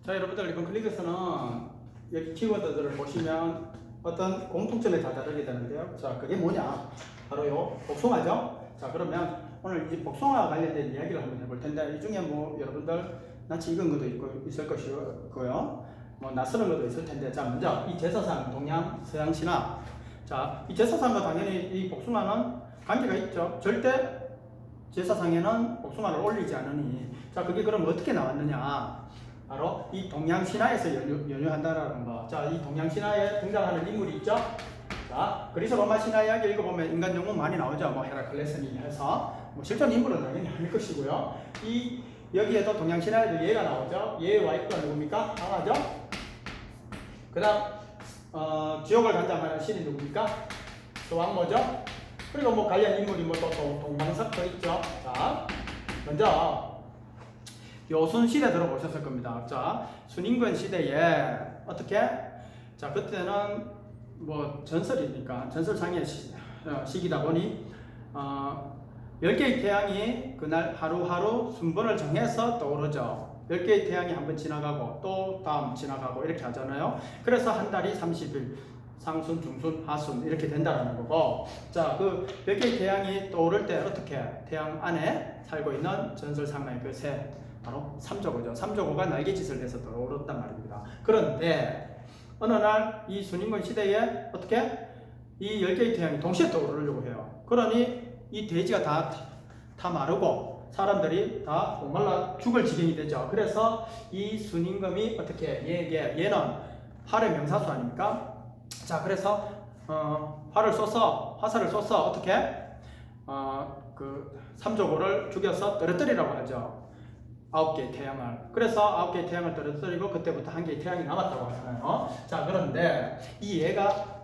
자, 여러분들 이번 클릭에서는 여기 키워드들을 보시면 어떤 공통점에 다다르게 되는데요. 자, 그게 뭐냐? 바로요, 복숭아죠? 자, 그러면 오늘 이 복숭아와 관련된 이야기를 한번 해볼 텐데, 이 중에 뭐 여러분들 낯이 익은 것도 있을 것이고요. 뭐 낯설은 것도 있을 텐데, 자, 먼저 이 제사상, 동양, 서양 신화. 자, 이 제사상과 당연히 이 복숭아는 관계가 있죠. 절대 제사상에는 복숭아를 올리지 않으니, 자, 그게 그럼 어떻게 나왔느냐? 바로 이 동양 신화에서 연유한다라는 거. 자, 이 동양 신화에 등장하는 인물이 있죠. 자, 그리스 로마 신화 이야기 읽어보면 인간 영웅 많이 나오죠. 뭐 헤라클레스니 해서 뭐 실존 인물은 당연히 아닐 것이고요. 이 여기에도 동양 신화에도 예가 나오죠. 예의 와이프가 누굽니까? 강하죠. 그다음 지옥을 관장하는 신이 누굽니까? 왕모죠. 그리고 뭐 관련 인물이 뭐 또 동방석도 있죠. 자, 먼저 요순 시대 들어보셨을 겁니다. 자, 순임금 시대에 어떻게? 자, 그때는 뭐 전설이니까 전설상의 시기다 보니 10개의 태양이 그날 하루하루 순번을 정해서 떠오르죠. 10개의 태양이 한번 지나가고 또 다음 지나가고 이렇게 하잖아요. 그래서 한 달이 30일, 상순, 중순, 하순 이렇게 된다는 거고, 자, 그 10개의 태양이 떠오를 때 어떻게? 태양 안에 살고 있는 전설상의 그 새, 바로 삼조고죠. 삼조고가 날개짓을 내서 떠오르단 말입니다. 그런데 어느 날 이 순임금 시대에 어떻게? 이 10개의 태양이 동시에 떠오르려고 해요. 그러니 이 대지가 다 마르고 사람들이 다 목말라 죽을 지경이 되죠. 그래서 이 순임금이 어떻게? 얘는 활의 명사수 아닙니까? 자, 그래서 화살을 쏘서 어떻게? 그 삼조고를 죽여서 떨어뜨리라고 하죠. 9개의 태양을. 그래서 9개의 태양을 떨어뜨리고 그때부터 1개의 태양이 남았다고 하잖아요. 자, 그런데 이 얘가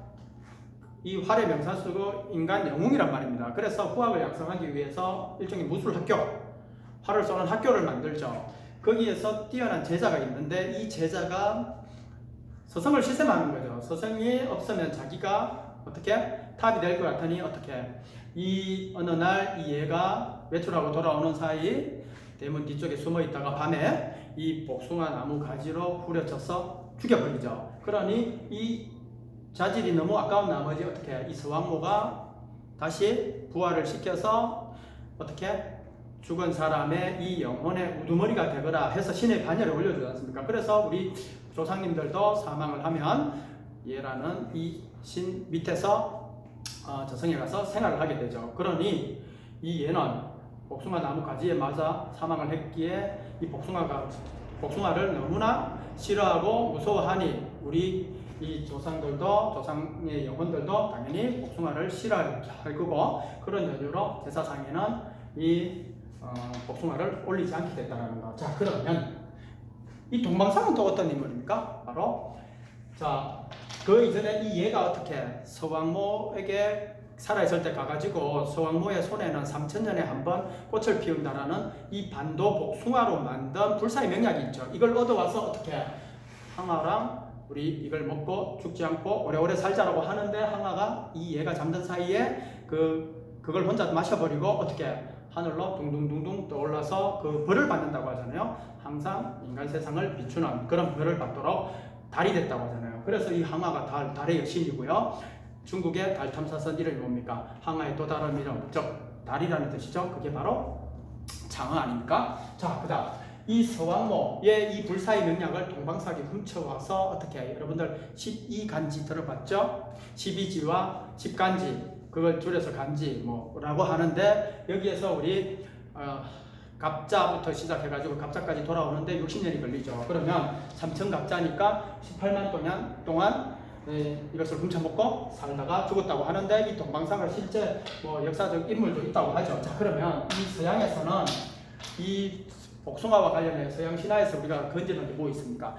이 활의 명사수고 인간 영웅이란 말입니다. 그래서 후학을 양성하기 위해서 일종의 무술학교, 활을 쏘는 학교를 만들죠. 거기에서 뛰어난 제자가 있는데 이 제자가 서성을 시샘하는 거죠. 서성이 없으면 자기가 어떻게? 탑이 될 것 같으니 어떻게? 이 어느 날 이 얘가 외출하고 돌아오는 사이 대문 뒤쪽에 숨어 있다가 밤에 이 복숭아 나무 가지로 후려쳐서 죽여버리죠. 그러니 이 자질이 너무 아까운 나머지 어떻게? 이 서왕모가 다시 부활을 시켜서 어떻게? 죽은 사람의 이 영혼의 우두머리가 되거라 해서 신의 반열에 올려주지 않습니까? 그래서 우리 조상님들도 사망을 하면 얘라는 이 신 밑에서 저승에 가서 생활을 하게 되죠. 그러니 이 얘는 복숭아 나무 가지에 맞아 사망을 했기에 이 복숭아를 너무나 싫어하고 무서워하니 우리 이 조상의 영혼들도 당연히 복숭아를 싫어할 거고, 그런 연유로 제사상에는 이 복숭아를 올리지 않게 됐다는 거. 자, 그러면 이 동방상은 또 어떤 인물입니까? 바로 자, 그 이전에 이 얘가 어떻게 서왕모에게 살아있을 때 가가지고 서왕모의 손에는 3000년에 한 번 꽃을 피운다라는 이 반도 복숭아로 만든 불사의 명약이 있죠. 이걸 얻어와서 어떻게? 항아랑 우리 이걸 먹고 죽지 않고 오래오래 살자라고 하는데 항아가 이 얘가 잠든 사이에 그걸 혼자 마셔버리고 어떻게? 하늘로 둥둥둥둥 떠올라서 그 벌을 받는다고 하잖아요. 항상 인간 세상을 비추는 그런 벌을 받도록 달이 됐다고 하잖아요. 그래서 이 항아가 달의 여신이고요. 중국의 달 탐사선 이름이 뭡니까? 항아의 또 다른 이름, 즉 달이라는 뜻이죠. 그게 바로 장어 아닙니까? 자, 그다음 이 서왕모의 이 불사의 명약을 동방사기 훔쳐와서 어떻게? 여러분들 12간지 들어봤죠? 12지와 10간지, 그걸 줄여서 간지 뭐라고 하는데, 여기에서 우리 갑자부터 시작해가지고 갑자까지 돌아오는데 60년이 걸리죠. 그러면 3천갑자니까 18만 동안 이것을 훔쳐먹고 살다가 죽었다고 하는데, 이 동방상을 실제 뭐 역사적 인물도 있다고 하죠. 자, 그러면 이 서양에서는 이 복숭아와 관련해서 서양 신화에서 우리가 건지는 게 뭐 있습니까?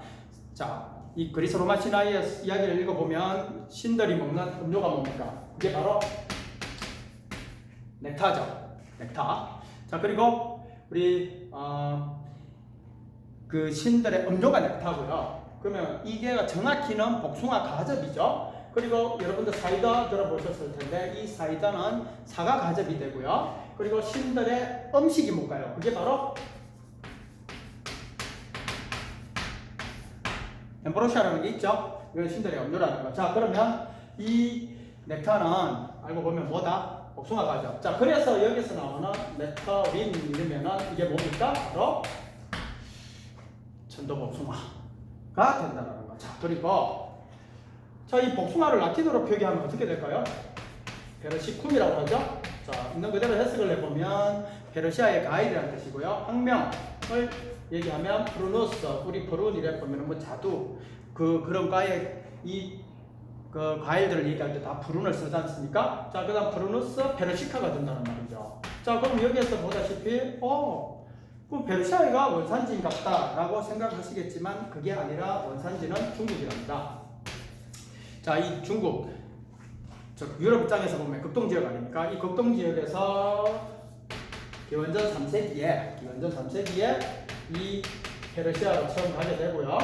자, 이 그리스 로마 신화의 이야기를 읽어보면 신들이 먹는 음료가 뭡니까? 이게 바로 넥타죠. 넥타. 자, 그리고 우리 그 신들의 음료가 넥타고요. 그러면 이게 정확히는 복숭아 가즙이죠. 그리고 여러분들 사이다 들어보셨을 텐데 이 사이다는 사과 가즙이 되고요. 그리고 신들의 음식이 뭘까요? 그게 바로 엠브로시아라는 게 있죠. 이건 신들의 염료라는 거. 자, 그러면 이 넥타는 알고 보면 뭐다? 복숭아가죠. 자, 그래서 여기서 나오는 넥타린 이러면은 이게 뭡니까? 바로 천도복숭아가 된다는 거. 자, 그리고 자, 이 복숭아를 라틴어로 표기하면 어떻게 될까요? 페르시쿰이라고 하죠. 자, 있는 그대로 해석을 해보면 페르시아의 과일이라는 뜻이고요. 학명을 얘기하면 프루누스, 우리 프룬이래 보면 뭐 자두, 그런 과일, 그 과일들을 얘기할 때 다 프룬을 쓰지 않습니까? 자, 그 다음 프루누스 페르시카가 된다는 말이죠. 자, 그럼 여기에서 보다시피, 그럼 페르시아가 원산지인 같다라고 생각하시겠지만 그게 아니라 원산지는 중국이랍니다. 자, 이 중국, 유럽 입장에서 보면 극동지역 아닙니까? 이 극동지역에서 기원전 3세기에 이 페르시아로 처음 가게 되고요.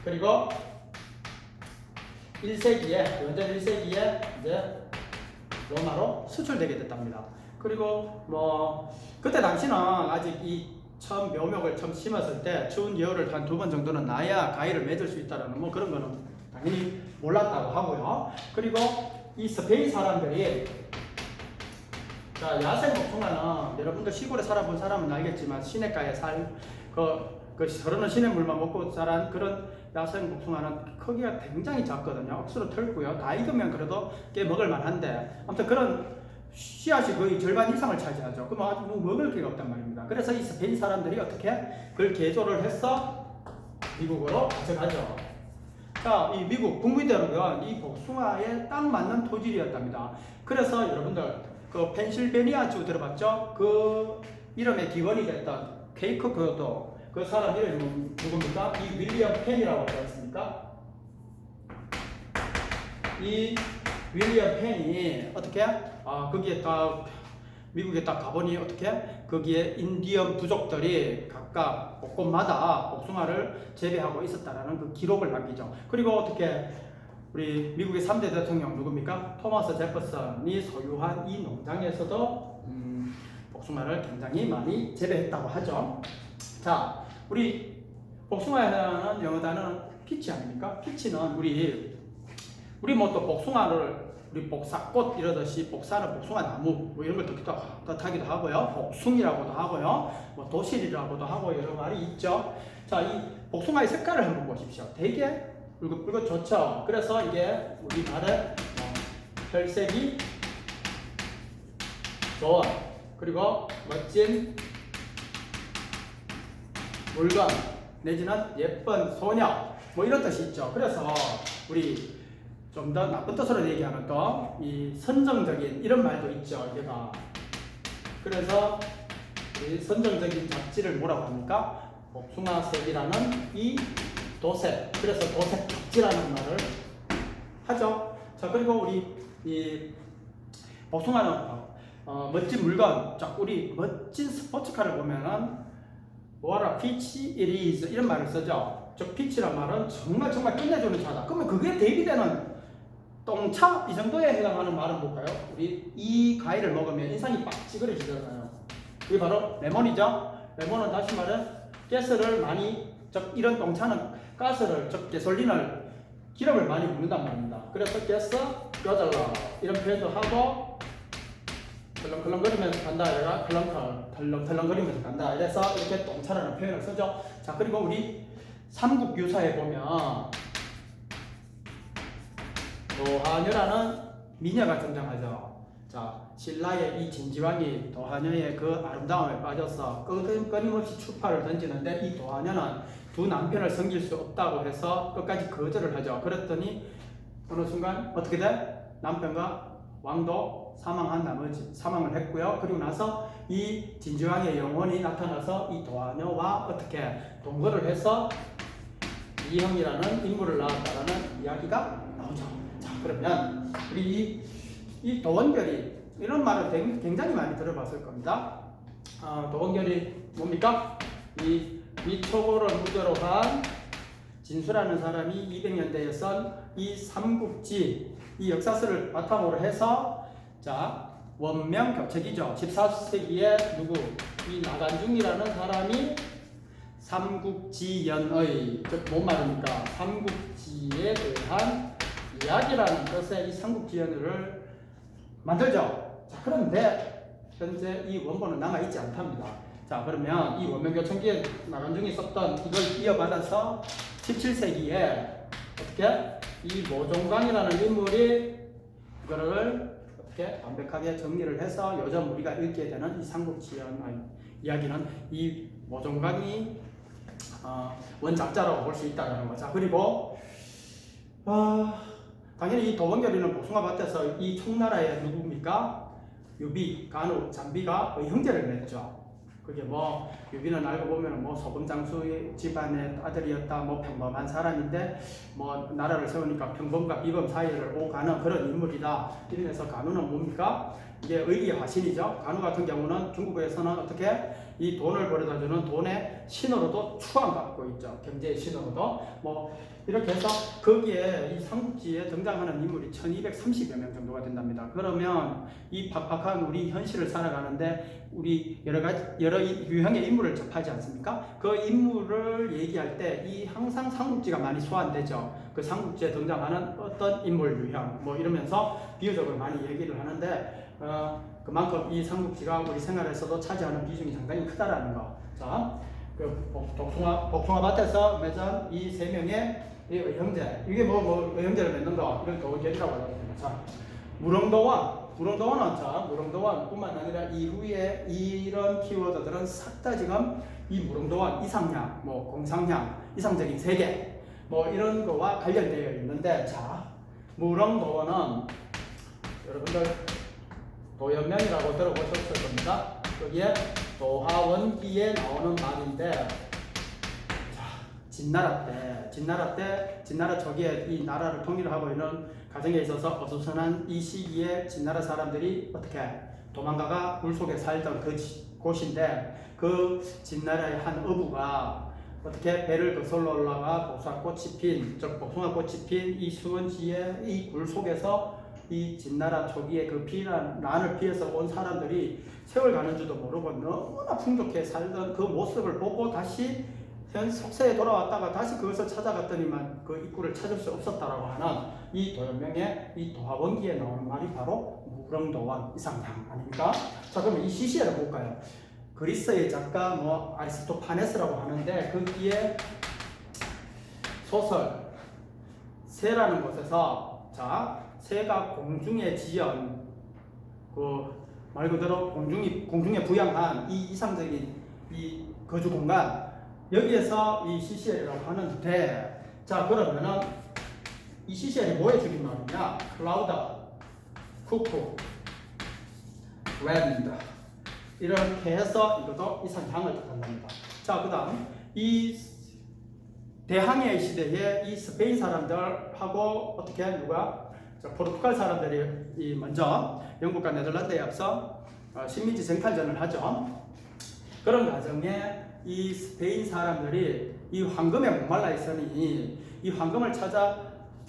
그리고 1세기에, 기원전 1세기에 이제 로마로 수출되게 됐답니다. 그리고 그때 당시는 아직 이 처음 묘목을 처음 심었을 때 추운 겨울을 한 2번 정도는 나야 과일을 맺을 수 있다는 그런 거는 당연히 몰랐다고 하고요. 그리고 이 스페인 사람들이, 자, 야생 복숭아는 여러분들 시골에 살아본 사람은 알겠지만 시냇가에 흐르는 시냇물만 먹고 자란 그런 야생 복숭아는 크기가 굉장히 작거든요. 억수로 털고요. 다 익으면 그래도 꽤 먹을 만한데, 아무튼 그런 씨앗이 거의 절반 이상을 차지하죠. 그럼 아주 먹을 게가 없단 말입니다. 그래서 이 스페인 사람들이 어떻게 그걸 개조를 해서 미국으로 가져가죠. 자, 이 미국 북미대륙은 이 복숭아에 딱 맞는 토질이었답니다. 그래서 여러분들 그 펜실베니아주 들어봤죠? 그 이름의 기원이 됐던 케이크 그것도 그 사람 이름이 누굽니까? 이 윌리엄 펜이라고 들었습니까? 이 윌리엄 펜이 어떻게? 거기에 딱 미국에 딱 가보니 어떻게? 거기에 인디언 부족들이 각각 곳곳마다 복숭아를 재배하고 있었다라는 그 기록을 남기죠. 그리고 어떻게 우리 미국의 3대 대통령 누굽니까? 토마스 제퍼슨이 소유한 이 농장에서도 복숭아를 굉장히 많이 재배했다고 하죠. 자, 우리 복숭아에는 영어 단어는 피치 아닙니까? 피치는 우리 뭐 또 복숭아를 우리 복사꽃 이러듯이 복사는 복숭아 나무 이런 걸 뜻하기도 하고요. 복숭이라고도 하고요. 도실이라고도 하고 여러 말이 있죠. 자, 이 복숭아의 색깔을 한번 보십시오. 되게 붉은 좋죠. 그래서 이게 우리나라의 혈색이 좋은, 그리고 멋진 물건 내지는 예쁜 소녀 이런 뜻이 있죠. 그래서 우리 좀 더 나쁜 뜻으로 얘기하면 또 이 선정적인 이런 말도 있죠. 얘가 그래서 이 선정적인 잡지를 뭐라고 합니까? 복숭아색이라는 이 도색, 그래서 도색 잡지라는 말을 하죠. 자, 그리고 우리 이 복숭아는 멋진 물건, 자, 우리 멋진 스포츠카를 보면은 What a peach it is 이런 말을 쓰죠. 저 피치란 말은 정말 끝내주는 차다. 그러면 그게 대비되는 똥차 이 정도에 해당하는 말은 뭘까요? 우리 이 과일을 먹으면 인상이 빡 찌그러지잖아요. 그게 바로 레몬이죠. 레몬은 다시 말해 가스를 많이, 이런 똥차는 가스를, 가솔린을, 기름을 많이 붓는단 말입니다. 그래서 가스 껴달라 이런 표현도 하고, 덜렁덜렁거리면서 간다, 얘가 덜렁덜렁거리면서 간다, 이래서 이렇게 똥차라는 표현을 쓰죠. 자, 그리고 우리 삼국유사에 보면 도하녀라는 미녀가 등장하죠. 자, 신라의 이 진지왕이 도하녀의 그 아름다움에 빠져서 끊임없이 추파를 던지는데, 이 도하녀는 두 남편을 섬길 수 없다고 해서 끝까지 거절을 하죠. 그랬더니 어느 순간 어떻게 돼? 남편과 왕도 사망을 했고요. 그리고 나서 이 진지왕의 영혼이 나타나서 이 도하녀와 어떻게 동거를 해서 이형이라는 인물을 낳았다라는 이야기가 나오죠. 자, 그러면 우리 이 도원결이, 이런 말을 굉장히 많이 들어봤을 겁니다. 도원결이 뭡니까? 이 위초고를 무대로 한 진수라는 사람이 200년대에 쓴 이 삼국지, 이 역사서를 바탕으로 해서, 자, 원명교책이죠. 14세기에 이 나간중이라는 사람이 삼국지연의, 즉 뭔 말입니까? 삼국지에 대한 이야기라는 뜻의 이 삼국지연을 만들죠. 자, 그런데 현재 이 원본은 남아있지 않답니다. 자, 그러면 이 원명교천기에 나간중이 썼던 이걸 이어받아서 17세기에 어떻게 이 모종강이라는 인물이 이거를 어떻게 완벽하게 정리를 해서 요즘 우리가 읽게 되는 이 삼국지연의 이야기는 이 모종강이 원작자라고 볼 수 있다는 거죠. 그리고 당연히 이 도원결이는 복숭아밭에서 이 총나라의 누굽니까? 유비, 간우, 잔비가 형제를 맺죠. 그게 뭐 유비는 알고 보면 뭐 소금장수 집안의 아들이었다, 뭐 평범한 사람인데 뭐 나라를 세우니까 평범과 비범 사이를 오가는 그런 인물이다. 이래서 간우는 뭡니까? 이게 의리의 화신이죠. 간우 같은 경우는 중국에서는 어떻게 이 돈을 벌어다주는 돈의 신으로도 추앙받고 있죠. 경제의 신으로도. 뭐 이렇게 해서 거기에 이 삼국지에 등장하는 인물이 1230여 명 정도가 된답니다. 그러면 이 팍팍한 우리 현실을 살아가는데 우리 여러 유형의 인물을 접하지 않습니까? 그 인물을 얘기할 때 이 항상 삼국지가 많이 소환되죠. 그 삼국지에 등장하는 어떤 인물 유형 뭐 이러면서 비유적으로 많이 얘기를 하는데 그만큼 이 삼국지가 우리 생활에서도 차지하는 비중이 상당히 크다라는 거. 자, 그 복숭아밭에서 맺은 이 세 명의 이 의형제, 이게 뭐 의형제를 맺는 거, 이걸 도원결이라고 합니다. 자, 무릉도원은 자, 무릉도원뿐만 아니라 이후에 이런 키워드들은 싹 다 지금 이 무릉도원, 이상향, 뭐 공상향, 이상적인 세계, 뭐 이런 거와 관련되어 있는데, 자, 무릉도원은 여러분들 도연명이라고 들어보셨을 겁니다. 거기에 도하원기에 나오는 말인데, 진나라 초기에 이 나라를 통일하고 있는 과정에 있어서 어수선한 이 시기에 진나라 사람들이 어떻게 도망가가 물속에 살던 그 곳인데, 그 진나라의 한 어부가 어떻게 배를 거슬러 올라가 복숭아꽃이 핀 이 수원지에 이 굴 속에서 이 진나라 초기에 그 난을 피해서 온 사람들이 세월 가는 줄도 모르고 너무나 풍족해 살던 그 모습을 보고 다시 현 속세에 돌아왔다가 다시 그것을 찾아갔더니만 그 입구를 찾을 수 없었다라고 하는 이 도연명의 이 도하원기에 나오는 말이 바로 무릉도원, 이상향 아닙니까? 자, 그러면 이 시시에를 볼까요? 그리스의 작가 뭐 아리스토파네스라고 하는데 거기에 소설 새라는 곳에서 자, 새가 공중에 지은 그 말 그대로 공중에 부양한 이 이상적인 이 거주 공간, 여기에서 이 CCL이라고 하는데, 자, 그러면은 이 CCL이 뭐에 줄임말이냐? 클라우드, 쿠쿠, 랜드 이렇게 해서 이것도 이상향을 뜻한답니다. 자, 그 다음 이 대항해 시대에 이 스페인 사람들하고 어떻게 누가 포르투갈 사람들이 먼저 영국과 네덜란드에 앞서 식민지 쟁탈전을 하죠. 그런 과정에 이 스페인 사람들이 이 황금에 목말라 있으니 이 황금을 찾아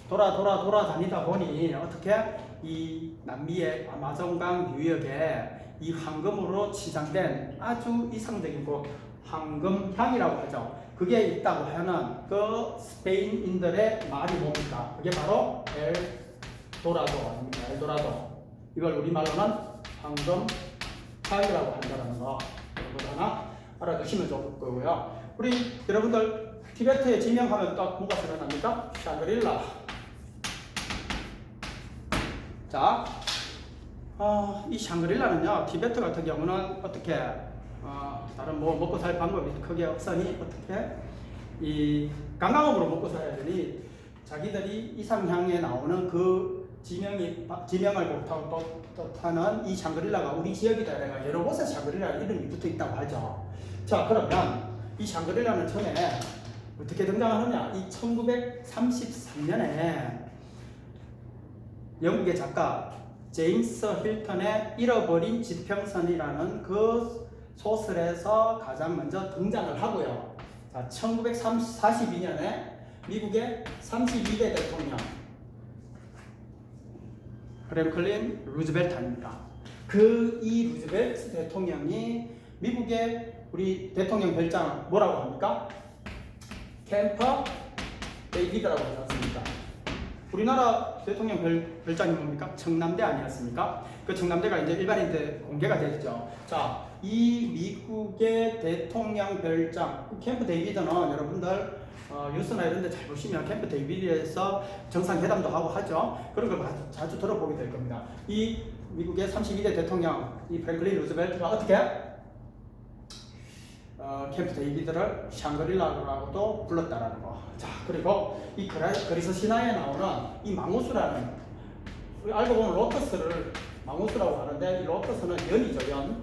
돌아다니다 보니 어떻게 이 남미의 아마존강 유역에 이 황금으로 치장된 아주 이상적인 곳 황금향이라고 하죠. 그게 있다고 하는 그 스페인인들의 말이 뭡니까? 그게 바로 엘도라도 아닙니까? 엘도라도. 이걸 우리말로는 황금향이라고 한다는 거. 이거 하나 알아두시면 좋을 거고요. 우리 여러분들 티베트에 지명하면 딱 뭐가 생각납니까? 샹그릴라. 자, 이 샹그릴라는요, 티베트 같은 경우는 어떻게 다른 뭐 먹고 살 방법이 크게 없으니 어떻게 이 관광업으로 먹고 살아야 되니 자기들이 이상향에 나오는 그 지명을 뜻하는 이 샹그릴라가 우리 지역이다. 내가 여러 곳에 샹그릴라 이름이 붙어 있다고 하죠. 자, 그러면 이 샹그릴라는 처음에 어떻게 등장하느냐? 이 1933년에 영국의 작가 제임스 힐턴의 잃어버린 지평선이라는 그 소설에서 가장 먼저 등장을 하고요. 자, 1942년에 미국의 32대 대통령 프랭클린 루즈벨트입니다. 이 루즈벨트 대통령이 미국의 우리 대통령 별장 뭐라고 합니까? 캠퍼 데이비드라고 하지 않습니까? 우리나라 대통령 별장이 뭡니까? 청남대 아니었습니까? 그 청남대가 이제 일반인들 공개가 됐죠. 자, 이 미국의 대통령 별장 캠프 데이비드는 여러분들 뉴스나 이런 데 잘 보시면 캠프 데이비드에서 정상회담도 하고 하죠. 그런 걸 자주 들어보게 될 겁니다. 이 미국의 32대 대통령 이 프랭클린 루즈벨트가 어떻게 캠프 데이비드를 샹그릴라라고도 불렀다라는 거. 자, 그리고 이 그리스 신화에 나오는 이 망우스라는, 알고 보면 로터스를 망우스라고 하는데, 이 로터스는 연이죠, 연.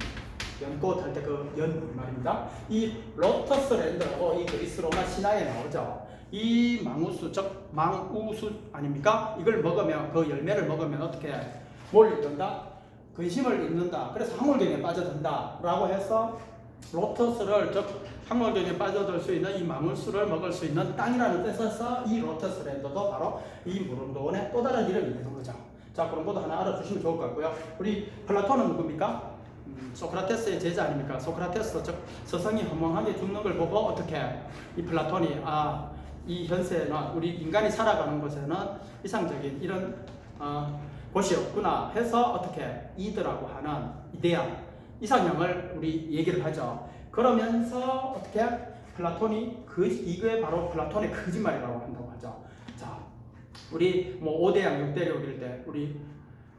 연꽃 할 때 그 연 말입니다. 이 로터스 랜드라고 이 그리스 로마 신화에 나오죠. 이 망우스, 즉 망우수 아닙니까? 이걸 먹으면, 그 열매를 먹으면 어떻게 뭘 잃는다? 근심을 잃는다. 그래서 항월경에 빠져든다 라고 해서 로터스를, 즉 항월경에 빠져들 수 있는 이 망울수를 먹을 수 있는 땅이라는 뜻에서 이 로터스 랜드도 바로 이 무릉도원의 또 다른 이름이 되는 거죠. 자, 그런 것도 하나 알아주시면 좋을 것 같고요. 우리 플라톤은 누굽니까? 소크라테스의 제자 아닙니까? 소크라테스, 즉 스승이 허망하게 죽는 걸 보고 어떻게 이 플라톤이 이 현세에는 우리 인간이 살아가는 곳에는 이상적인 이런 곳이 없구나 해서 어떻게 이드라고 하는 이데아 이상형을 우리 얘기를 하죠. 그러면서 어떻게 플라톤이 이거에 바로 플라톤의 거짓말이라고 한다고 하죠. 자, 우리 뭐 5대양 6대륙일 때 우리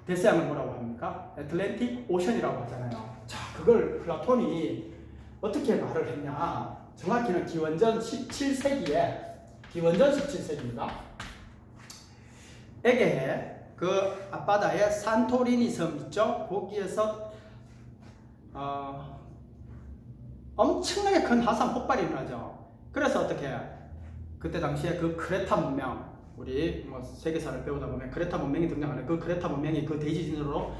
대서양을 뭐라고 합니까? 애틀랜틱 오션이라고 하잖아요. 자, 그걸 플라톤이 어떻게 말을 했냐? 정확히는 기원전 17세기에 기원전 17세기입니다. 에게해 그 앞바다에 산토리니 섬 있죠? 거기에서 엄청나게 큰 화산 폭발이 일어나죠. 그래서 어떻게 그때 당시에 그 크레타 문명, 우리 뭐 세계사를 배우다 보면 크레타 문명이 등장하는 그 크레타 문명이 그 대지진으로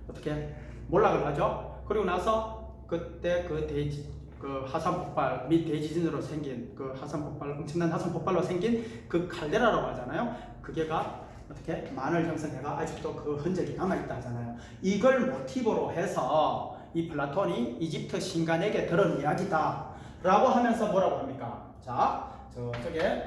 어떻게 몰락을 하죠. 그리고 나서 그때 그 화산 폭발 및 대지진으로 생긴 그 화산 폭발, 엄청난 화산 폭발로 생긴 그 칼데라라고 하잖아요. 그게가 어떻게 만을 형성해가 아직도 그 흔적이 남아있다 하잖아요. 이걸 모티브로 해서 이 플라톤이 이집트 신간에게 들은 이야기다 라고 하면서 뭐라고 합니까? 자, 저쪽에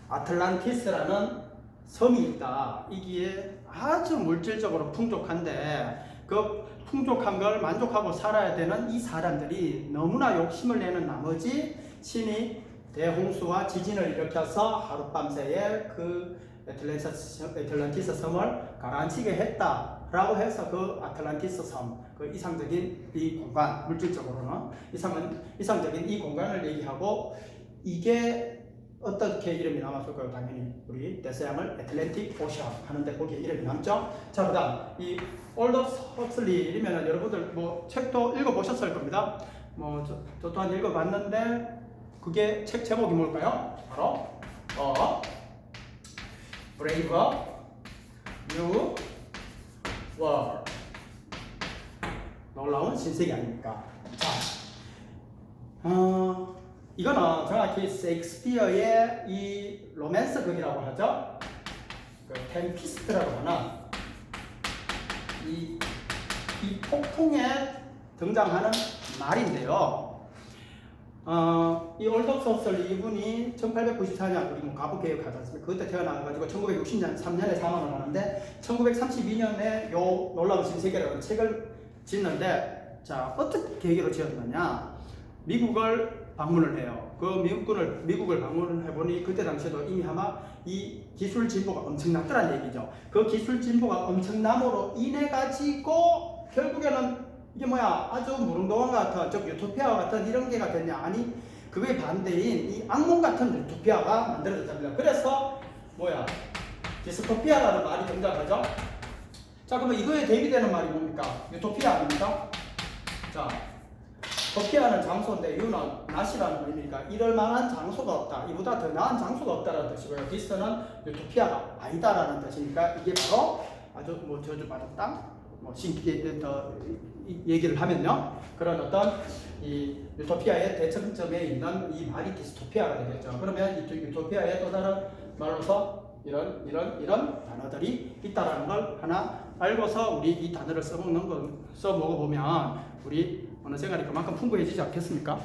아틀란티스라는 섬이 있다. 이게 아주 물질적으로 풍족한데 그 풍족한 걸 만족하고 살아야 되는 이 사람들이 너무나 욕심을 내는 나머지 신이 대홍수와 지진을 일으켜서 하룻밤새에 그 애틀란티스 섬을 가라앉히게 했다라고 해서 그 아틀란티스 섬, 그 이상적인 이 공간, 물질적으로는 이상적인 이 공간을 얘기하고, 이게 어떻게 이름이 남았을까요? 당연히 우리 대서양을 애틀랜틱 오션 하는데 거기에 이름이 남죠. 자, 그다음 이 올더스 헉슬리이면 여러분들 뭐 책도 읽어보셨을 겁니다. 뭐 저 또한 읽어봤는데 그게 책 제목이 뭘까요? 바로 Brave New World, 놀라운 신세계 아닙니까? 자, 이거는 정확히 셰익스피어의 이 로맨스 극이라고 하죠. 그 템피스트라고 하는 이 폭풍에 등장하는 말인데요. 이 올덕스 헉슬리 이분이 1894년 우리 뭐 가부개혁 하지 않습니까? 그때 태어나가지고 1963년에 사망을 하는데 1932년에 요 놀라운 신세계라는 책을 짓는데, 자, 어떻게 계기로 지었느냐? 미국을 방문을 해요. 그 미국을 방문을 해보니 그때 당시에도 이미 아마 이 기술 진보가 엄청났더란 얘기죠. 그 기술 진보가 엄청남으로 인해 가지고 결국에는 이게 뭐야, 아주 무릉도원 같은, 즉 유토피아 같은 이런 게가 됐냐? 아니, 그게 반대인 이 악몽 같은 유토피아가 만들어졌답니다. 그래서 뭐야, 디스토피아라는 말이 등장하죠. 자, 그러면 이거에 대비되는 말이 뭡니까? 유토피아 아닙니까? 자, 토피아는 장소인데 유는 낫이라는 의미니까 이럴 만한 장소가 없다, 이보다 더 나은 장소가 없다라는 뜻이고요. 디스는 유토피아가 아니다라는 뜻이니까 이게 바로 아주 뭐 저주받은 땅, 뭐 신기에 더 얘기를 하면요, 그런 어떤 이 유토피아의 대척점에 있는 이 말이 디스토피아가 되겠죠. 그러면 이 유토피아의 또 다른 말로서 이런 단어들이 있다라는 걸 하나 알고서 우리 이 단어를 써먹는 거, 써먹어보면 우리 언어 생활이 그만큼 풍부해지지 않겠습니까?